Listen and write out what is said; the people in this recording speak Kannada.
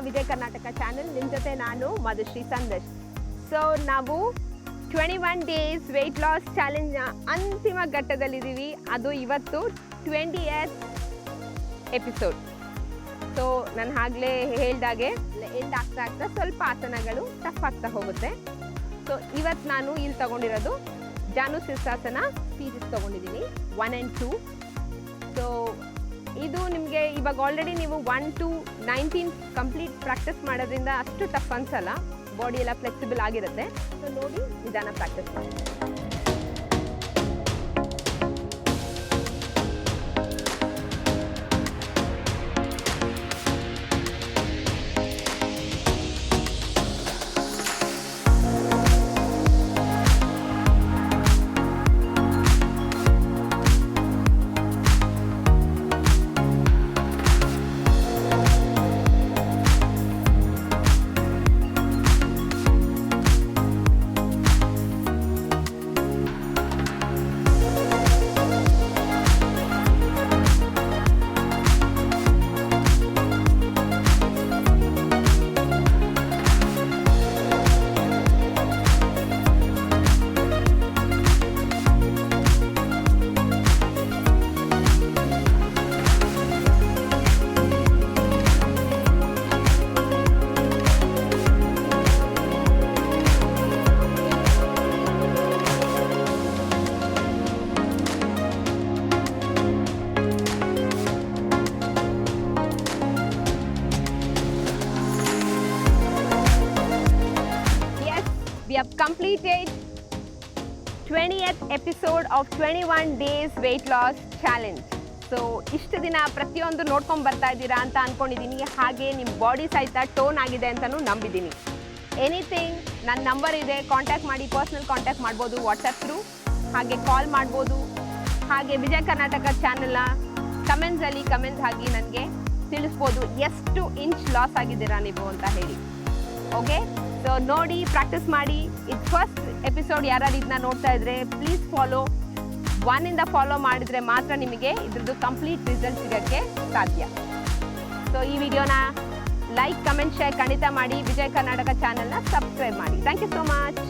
ವಿಜಯ್ ಕರ್ನಾಟಕ ಚಾನೆಲ್. ನಿಮ್ಮ ಜೊತೆ ನಾನು ಮಧುಶ್ರೀ ಸಂದೇಶ್. ಸೊ ನಾವು 21 ಡೇಸ್ ವೆಯ್ಟ್ ಲಾಸ್ ಚಾಲೆಂಜ್ನ ಅಂತಿಮ ಘಟ್ಟದಲ್ಲಿದ್ದೀವಿ. ಅದು ಇವತ್ತು 20th ಎಪಿಸೋಡ್. ಸೊ ನಾನು ಆಗಲೇ ಹೇಳ್ದಾಗೆ ಎಂಡ್ ಆಗ್ತಾ ಸ್ವಲ್ಪ ಆಸನಗಳು ಟಫ್ ಆಗ್ತಾ ಹೋಗುತ್ತೆ. ಸೊ ಇವತ್ತು ನಾನು ಇಲ್ಲಿ ತೊಗೊಂಡಿರೋದು ಜಾನು ಸಿರ್ಸಾಸನ ಸೀರೀಸ್ ತೊಗೊಂಡಿದ್ದೀನಿ 1 and 2. ಸೊ ಇದು ನಿಮಗೆ ಇವಾಗ ಆಲ್ರೆಡಿ ನೀವು 1 to 19 ಕಂಪ್ಲೀಟ್ ಪ್ರಾಕ್ಟೀಸ್ ಮಾಡೋದ್ರಿಂದ ಅಷ್ಟು ಟಫ್ ಅನ್ಸಲ್ಲ. ಬಾಡಿ ಎಲ್ಲ ಫ್ಲೆಕ್ಸಿಬಲ್ ಆಗಿರುತ್ತೆ. ಸೊ ನೋಡಿ ನಿಧಾನ ಪ್ರಾಕ್ಟೀಸ್ ಮಾಡಿ. We have completed 20th episode of 21 days weight loss challenge. So ಇಷ್ಟು ದಿನ ಪ್ರತಿಯೊಂದು ನೋಡ್ಕೊಂಡು ಬರ್ತಾ ಇದ್ದೀರಾ ಅಂತ ಅಂದ್ಕೊಂಡಿದ್ದೀನಿ. ಹಾಗೆ ನಿಮ್ಮ ಬಾಡಿ ಸಹಿತ ಟೋನ್ ಆಗಿದೆ ಅಂತಲೂ ನಂಬಿದ್ದೀನಿ. ಎನಿಥಿಂಗ್ ನನ್ನ ನಂಬರ್ ಇದೆ, ಕಾಂಟ್ಯಾಕ್ಟ್ ಮಾಡಿ, ಪರ್ಸ್ನಲ್ ಕಾಂಟ್ಯಾಕ್ಟ್ ಮಾಡ್ಬೋದು ವಾಟ್ಸಪ್ ಥ್ರೂ, ಹಾಗೆ ಕಾಲ್ ಮಾಡ್ಬೋದು. ಹಾಗೆ ವಿಜಯ್ ಕರ್ನಾಟಕ ಚಾನಲ್ನ ಕಮೆಂಟ್ಸಲ್ಲಿ ಕಮೆಂಟ್ಸ್ ಹಾಕಿ ನನಗೆ ತಿಳಿಸ್ಬೋದು ಎಷ್ಟು ಇಂಚ್ ಲಾಸ್ ಆಗಿದ್ದೀರಾ ನೀವು ಅಂತ ಹೇಳಿ. ಓಕೆ, ಸೊ ನೋಡಿ ಪ್ರಾಕ್ಟೀಸ್ ಮಾಡಿ. ಇದು ಫಸ್ಟ್ ಎಪಿಸೋಡ್ ಯಾರು ಇದನ್ನ ನೋಡ್ತಾ ಇದ್ರೆ ಪ್ಲೀಸ್ ಫಾಲೋ. 1 ಫಾಲೋ ಮಾಡಿದರೆ ಮಾತ್ರ ನಿಮಗೆ ಇದ್ರದ್ದು ಕಂಪ್ಲೀಟ್ ರಿಸಲ್ಟ್ ಸಿಗೋಕ್ಕೆ ಸಾಧ್ಯ. ಸೊ ಈ ವಿಡಿಯೋನ ಲೈಕ್, ಕಮೆಂಟ್, ಶೇರ್ ಖಂಡಿತ ಮಾಡಿ. ವಿಜಯ್ ಕರ್ನಾಟಕ ಚಾನಲ್ನ ಸಬ್ಸ್ಕ್ರೈಬ್ ಮಾಡಿ. Thank you so much.